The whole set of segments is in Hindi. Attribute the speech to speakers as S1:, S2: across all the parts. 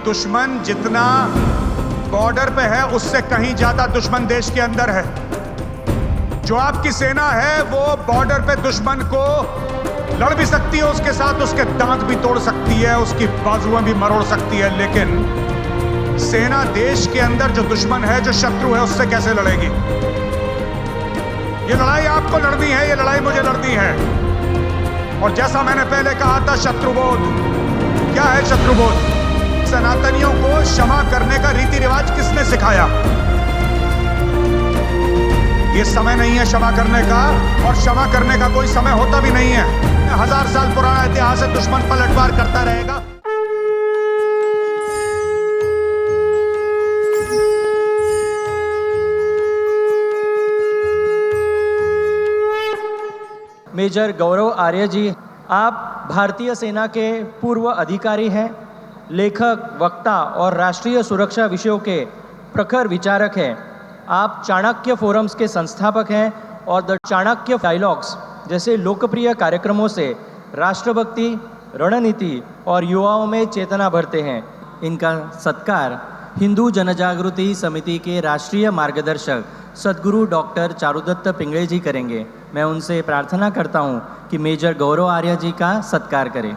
S1: दुश्मन जितना बॉर्डर पे है उससे कहीं ज्यादा दुश्मन देश के अंदर है। जो आपकी सेना है वो बॉर्डर पे दुश्मन को लड़ भी सकती है उसके साथ, उसके दांत भी तोड़ सकती है, उसकी बाजुएं भी मरोड़ सकती है, लेकिन सेना देश के अंदर जो दुश्मन है, जो शत्रु है, उससे कैसे लड़ेगी? ये लड़ाई आपको लड़नी है, ये लड़ाई मुझे लड़नी है। और जैसा मैंने पहले कहा था, शत्रुबोध क्या है? शत्रुबोध सनातनियों को क्षमा करने का रीति रिवाज किसने सिखाया? ये समय नहीं है क्षमा करने का, और क्षमा करने का कोई समय होता भी नहीं है। 1000 साल पुराना इतिहास है, दुश्मन पलटवार करता रहेगा।
S2: मेजर गौरव आर्य जी, आप भारतीय सेना के पूर्व अधिकारी हैं, लेखक, वक्ता और राष्ट्रीय सुरक्षा विषयों के प्रखर विचारक हैं। आप चाणक्य फोरम्स के संस्थापक हैं और द चाणक्य डायलॉग्स जैसे लोकप्रिय कार्यक्रमों से राष्ट्रभक्ति, रणनीति और युवाओं में चेतना भरते हैं। इनका सत्कार हिंदू जनजागृति समिति के राष्ट्रीय मार्गदर्शक सद्गुरु डॉक्टर चारुदत्त पिंगले जी करेंगे। मैं उनसे प्रार्थना करता हूं कि मेजर गौरव आर्य जी का सत्कार करें।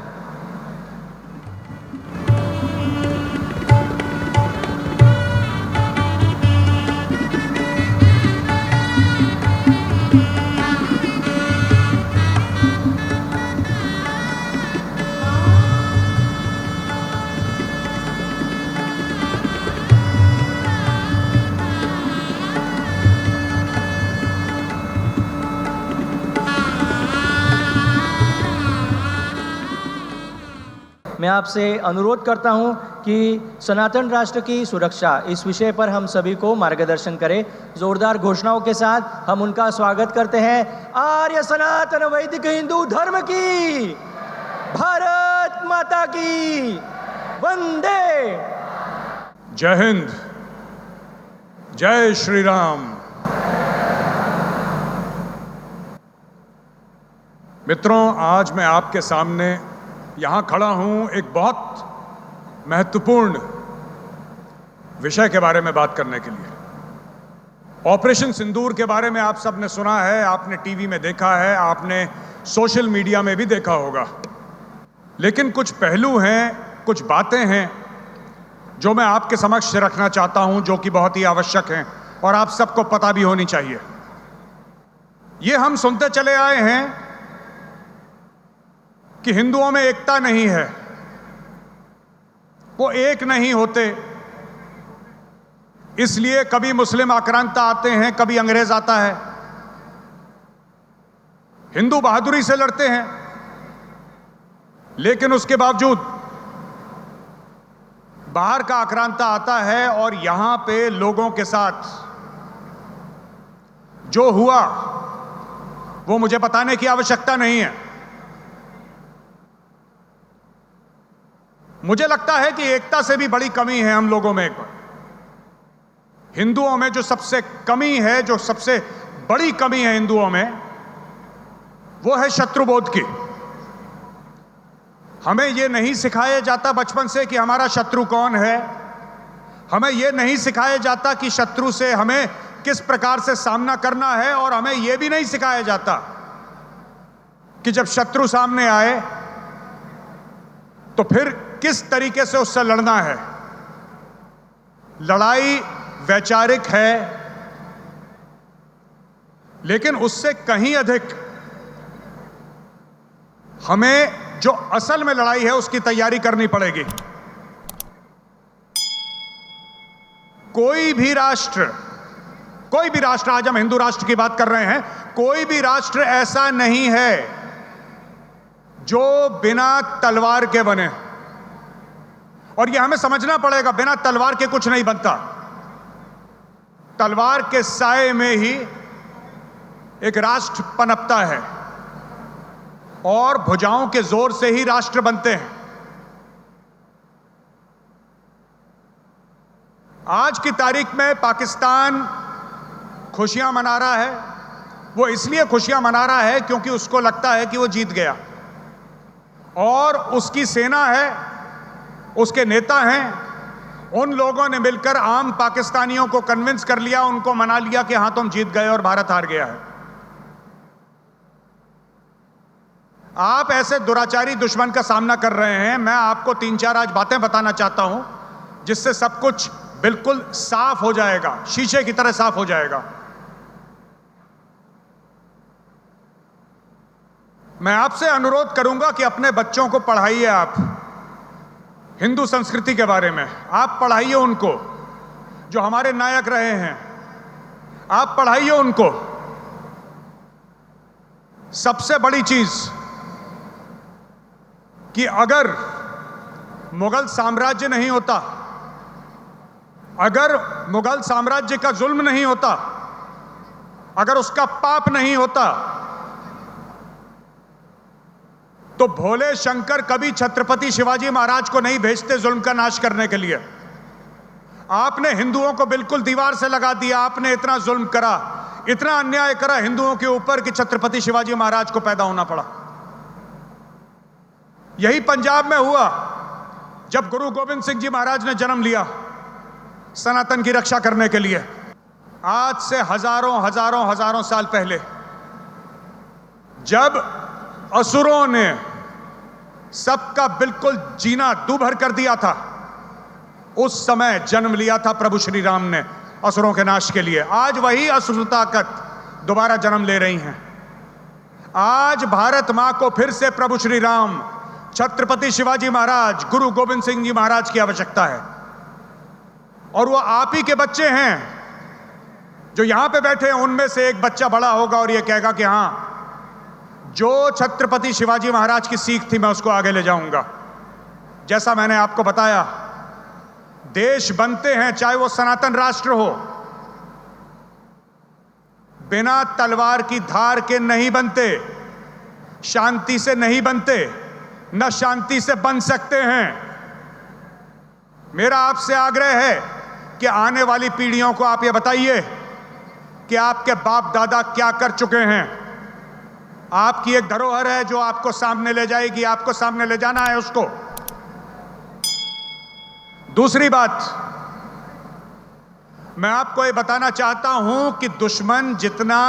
S2: मैं आपसे अनुरोध करता हूं कि सनातन राष्ट्र की सुरक्षा इस विषय पर हम सभी को मार्गदर्शन करें। जोरदार घोषणाओं के साथ हम उनका स्वागत करते हैं। आर्य सनातन वैदिक हिंदू धर्म की, भारत माता की, वंदे।
S1: जय हिंद, जय श्री राम। मित्रों, आज मैं आपके सामने यहां खड़ा हूं एक बहुत महत्वपूर्ण विषय के बारे में बात करने के लिए। ऑपरेशन सिंदूर के बारे में आप सबने सुना है, आपने टीवी में देखा है, आपने सोशल मीडिया में भी देखा होगा। लेकिन कुछ पहलू हैं, कुछ बातें हैं जो मैं आपके समक्ष रखना चाहता हूं, जो कि बहुत ही आवश्यक हैं और आप सबको पता भी होनी चाहिए। ये हम सुनते चले आए हैं कि हिंदुओं में एकता नहीं है, वो एक नहीं होते, इसलिए कभी मुस्लिम आक्रांता आते हैं, कभी अंग्रेज आता है। हिंदू बहादुरी से लड़ते हैं, लेकिन उसके बावजूद बाहर का आक्रांता आता है और यहां पे लोगों के साथ जो हुआ वो मुझे बताने की आवश्यकता नहीं है। मुझे लगता है कि एकता से भी बड़ी कमी है हम लोगों में। हिंदुओं में जो सबसे कमी है, जो सबसे बड़ी कमी है हिंदुओं में, वो है शत्रुबोध की। हमें यह नहीं सिखाया जाता बचपन से कि हमारा शत्रु कौन है। हमें यह नहीं सिखाया जाता कि शत्रु से हमें किस प्रकार से सामना करना है, और हमें यह भी नहीं सिखाया जाता कि जब शत्रु सामने आए तो फिर किस तरीके से उससे लड़ना है। लड़ाई वैचारिक है, लेकिन उससे कहीं अधिक हमें जो असल में लड़ाई है उसकी तैयारी करनी पड़ेगी। कोई भी राष्ट्र, आज हम हिंदू राष्ट्र की बात कर रहे हैं, कोई भी राष्ट्र ऐसा नहीं है जो बिना तलवार के बने। और यह हमें समझना पड़ेगा, बिना तलवार के कुछ नहीं बनता। तलवार के साए में ही एक राष्ट्र पनपता है और भुजाओं के जोर से ही राष्ट्र बनते हैं। आज की तारीख में पाकिस्तान खुशियां मना रहा है। वो इसलिए खुशियां मना रहा है क्योंकि उसको लगता है कि वो जीत गया, और उसकी सेना है, उसके नेता हैं उन लोगों ने मिलकर आम पाकिस्तानियों को कन्विंस कर लिया, उनको मना लिया कि हां तुम जीत गए और भारत हार गया है। आप ऐसे दुराचारी दुश्मन का सामना कर रहे हैं। मैं आपको 3-4 आज बातें बताना चाहता हूं जिससे सब कुछ बिल्कुल साफ हो जाएगा, शीशे की तरह साफ हो जाएगा। मैं आपसे अनुरोध करूंगा कि अपने बच्चों को पढ़ाइए, आप हिंदू संस्कृति के बारे में आप पढ़ाइए उनको, जो हमारे नायक रहे हैं आप पढ़ाइए उनको। सबसे बड़ी चीज कि अगर मुगल साम्राज्य नहीं होता, अगर मुगल साम्राज्य का जुल्म नहीं होता, अगर उसका पाप नहीं होता, तो भोले शंकर कभी छत्रपति शिवाजी महाराज को नहीं भेजते जुल्म का नाश करने के लिए। आपने हिंदुओं को बिल्कुल दीवार से लगा दिया। आपने इतना जुल्म करा, इतना अन्याय करा हिंदुओं के ऊपर कि छत्रपति शिवाजी महाराज को पैदा होना पड़ा। यही पंजाब में हुआ जब गुरु गोविंद सिंह जी महाराज ने जन्म लिया सनातन की रक्षा करने के लिए। आज से हजारों हजारों हजारों साल पहले जब असुरों ने सबका बिल्कुल जीना दूभर कर दिया था, उस समय जन्म लिया था प्रभु श्री राम ने असुरों के नाश के लिए। आज वही असुर ताकत दोबारा जन्म ले रही हैं। आज भारत मां को फिर से प्रभु श्री राम, छत्रपति शिवाजी महाराज, गुरु गोविंद सिंह जी महाराज की आवश्यकता है। और वो आप ही के बच्चे हैं जो यहां पे बैठे हैं। उनमें से एक बच्चा बड़ा होगा और ये कहेगा कि हां, जो छत्रपति शिवाजी महाराज की सीख थी मैं उसको आगे ले जाऊंगा। जैसा मैंने आपको बताया, देश बनते हैं चाहे वो सनातन राष्ट्र हो, बिना तलवार की धार के नहीं बनते, शांति से नहीं बनते, न शांति से बन सकते हैं। मेरा आपसे आग्रह है कि आने वाली पीढ़ियों को आप ये बताइए कि आपके बाप दादा क्या कर चुके हैं। आपकी एक धरोहर है जो आपको सामने ले जाएगी, आपको सामने ले जाना है उसको। दूसरी बात, मैं आपको ये बताना चाहता हूं कि दुश्मन जितना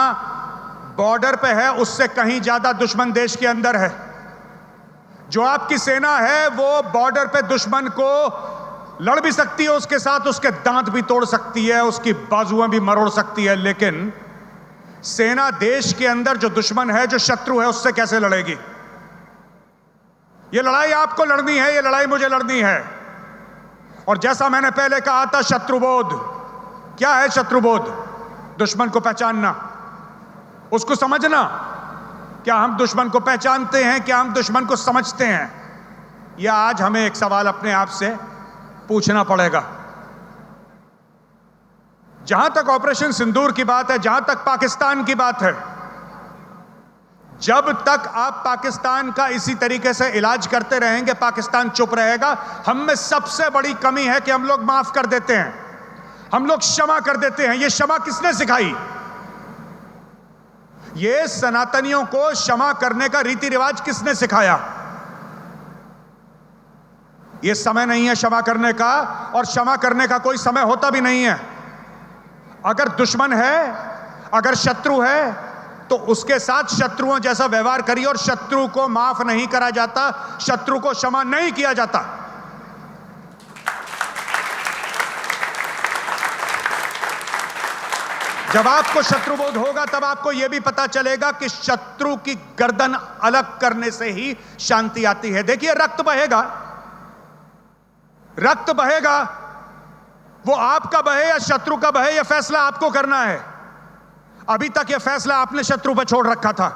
S1: बॉर्डर पे है उससे कहीं ज्यादा दुश्मन देश के अंदर है। जो आपकी सेना है वो बॉर्डर पे दुश्मन को लड़ भी सकती है, उसके साथ उसके दांत भी तोड़ सकती है, उसकी बाजुएं भी मरोड़ सकती है, लेकिन सेना देश के अंदर जो दुश्मन है, जो शत्रु है, उससे कैसे लड़ेगी? ये लड़ाई आपको लड़नी है, ये लड़ाई मुझे लड़नी है। और जैसा मैंने पहले कहा था, शत्रुबोध क्या है? शत्रुबोध दुश्मन को पहचानना, उसको समझना। क्या हम दुश्मन को पहचानते हैं? क्या हम दुश्मन को समझते हैं? यह आज हमें एक सवाल अपने आप से पूछना पड़ेगा। जहां तक ऑपरेशन सिंदूर की बात है, जहां तक पाकिस्तान की बात है, जब तक आप पाकिस्तान का इसी तरीके से इलाज करते रहेंगे, पाकिस्तान चुप रहेगा। हम में सबसे बड़ी कमी है कि हम लोग माफ कर देते हैं, हम लोग क्षमा कर देते हैं। ये क्षमा किसने सिखाई? ये सनातनियों को क्षमा करने का रीति रिवाज किसने सिखाया? ये समय नहीं है क्षमा करने का, और क्षमा करने का कोई समय होता भी नहीं है। अगर दुश्मन है, अगर शत्रु है, तो उसके साथ शत्रुओं जैसा व्यवहार करिए। और शत्रु को माफ नहीं करा जाता, शत्रु को क्षमा नहीं किया जाता। जब आपको शत्रुबोध होगा तब आपको यह भी पता चलेगा कि शत्रु की गर्दन अलग करने से ही शांति आती है। देखिए, रक्त बहेगा, रक्त बहेगा, वो आपका बहे या शत्रु का बहे, यह फैसला आपको करना है। अभी तक यह फैसला आपने शत्रु पर छोड़ रखा था।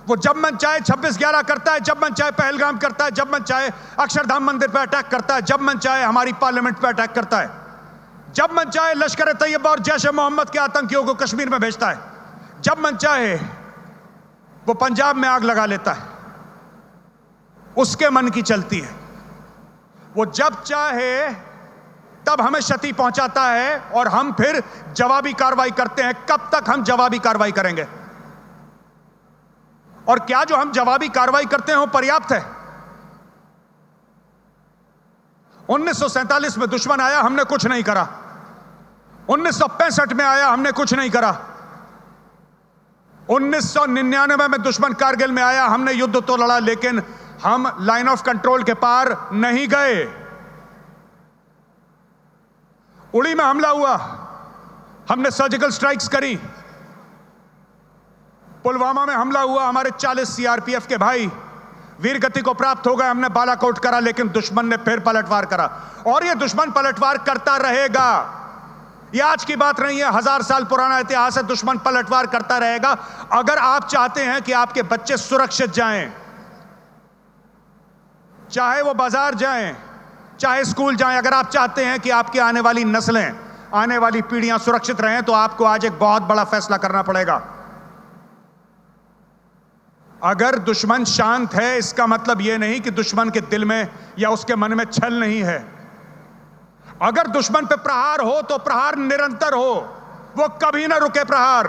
S1: वो जब मन चाहे 26/11 करता है, जब मन चाहे पहलगाम करता है, जब मन चाहे अक्षरधाम मंदिर पर अटैक करता है, जब मन चाहे हमारी पार्लियामेंट पर अटैक करता है, जब मन चाहे लश्कर तैयबा और जैश ए मोहम्मद के आतंकियों को कश्मीर में भेजता है, जब मन चाहे वो पंजाब में आग लगा लेता है। उसके मन की चलती है। वो जब चाहे तब हमें क्षति पहुंचाता है और हम फिर जवाबी कार्रवाई करते हैं। कब तक हम जवाबी कार्रवाई करेंगे? और क्या जो हम जवाबी कार्रवाई करते हैं वो पर्याप्त है? 1947 में दुश्मन आया, हमने कुछ नहीं करा। 1965 में आया, हमने कुछ नहीं करा। 1999 में दुश्मन कारगिल में आया, हमने युद्ध तो लड़ा, लेकिन हम लाइन ऑफ कंट्रोल के पार नहीं गए। उड़ी में हमला हुआ, हमने सर्जिकल स्ट्राइक्स करी। पुलवामा में हमला हुआ, हमारे 40 सीआरपीएफ के भाई वीर गति को प्राप्त हो गए, हमने बालाकोट करा, लेकिन दुश्मन ने फिर पलटवार करा। और यह दुश्मन पलटवार करता रहेगा। यह आज की बात नहीं है, 1000 साल पुराना इतिहास है। दुश्मन पलटवार करता रहेगा। अगर आप चाहते हैं कि आपके बच्चे सुरक्षित जाएं, चाहे वो बाजार जाएं, चाहे स्कूल जाएं, अगर आप चाहते हैं कि आपकी आने वाली नस्लें, आने वाली पीढ़ियां सुरक्षित रहें, तो आपको आज एक बहुत बड़ा फैसला करना पड़ेगा। अगर दुश्मन शांत है, इसका मतलब यह नहीं कि दुश्मन के दिल में या उसके मन में छल नहीं है। अगर दुश्मन पे प्रहार हो तो प्रहार निरंतर हो, वो कभी ना रुके प्रहार,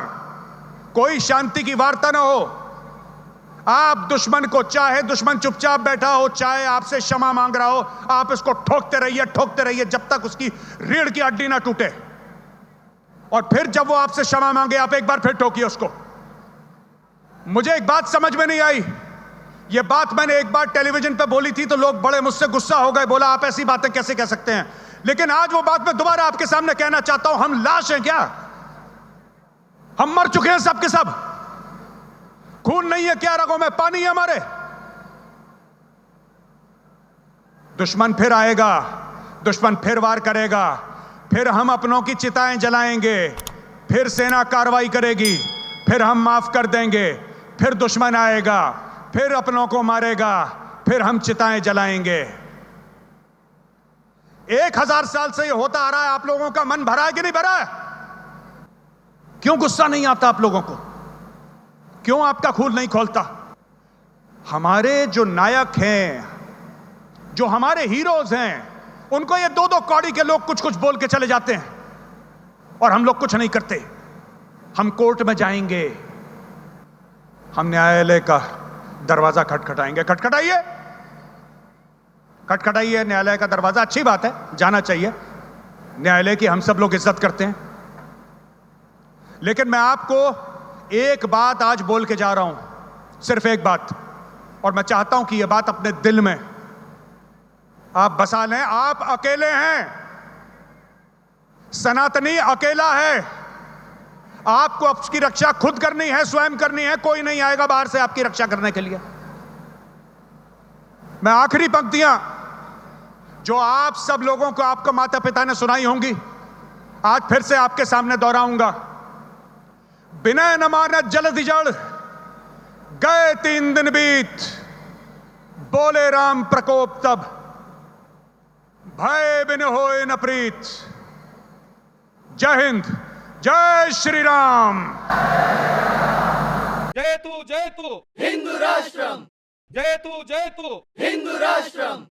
S1: कोई शांति की वार्ता ना हो। आप दुश्मन को, चाहे दुश्मन चुपचाप बैठा हो, चाहे आपसे क्षमा मांग रहा हो, आप इसको ठोकते रहिए जब तक उसकी रीढ़ की हड्डी ना टूटे। और फिर जब वो आपसे क्षमा मांगे, आप एक बार फिर ठोकिए उसको। मुझे एक बात समझ में नहीं आई। ये बात मैंने एक बार टेलीविजन पे बोली थी तो लोग बड़े मुझसे गुस्सा हो गए, बोला आप ऐसी बातें कैसे कह सकते हैं। लेकिन आज वो बात मैं दोबारा आपके सामने कहना चाहता हूं। हम लाश हैं क्या? हम मर चुके हैं सब के सब। खून नहीं है क्या रगों में? पानी है हमारे। दुश्मन फिर आएगा, दुश्मन फिर वार करेगा, फिर हम अपनों की चिताएं जलाएंगे, फिर सेना कार्रवाई करेगी, फिर हम माफ कर देंगे, फिर दुश्मन आएगा, फिर अपनों को मारेगा, फिर हम चिताएं जलाएंगे। 1000 साल से ये होता आ रहा है। आप लोगों का मन भरा है कि नहीं भरा है? क्यों गुस्सा नहीं आता आप लोगों को? क्यों आपका खून नहीं खोलता? हमारे जो नायक हैं, जो हमारे हीरोज हैं, उनको ये 2-2 कौड़ी के लोग कुछ कुछ बोल के चले जाते हैं और हम लोग कुछ नहीं करते। हम कोर्ट में जाएंगे, हम न्यायालय का दरवाजा खटखटाएंगे। खटखटाइए, खटखटाइए न्यायालय का दरवाजा। अच्छी बात है, जाना चाहिए। न्यायालय की हम सब लोग इज्जत करते हैं। लेकिन मैं आपको एक बात आज बोल के जा रहा हूं, सिर्फ एक बात, और मैं चाहता हूं कि यह बात अपने दिल में आप बसा लें। आप अकेले हैं, सनातनी अकेला है। आपको आपकी रक्षा खुद करनी है, स्वयं करनी है। कोई नहीं आएगा बाहर से आपकी रक्षा करने के लिए। मैं आखिरी पंक्तियां जो आप सब लोगों को, आपको माता पिता ने सुनाई होंगी, आज फिर से आपके सामने दोहराऊंगा। बिना न मानत जलधि जड़, गए 3 दिन बीत, बोले राम प्रकोप तब, भय बिन होए न प्रीत। जय हिंद, जय श्री राम।
S3: जयतु जयतु
S4: हिंदू राष्ट्रम,
S3: जयतु जयतु
S4: हिंदू राष्ट्रम।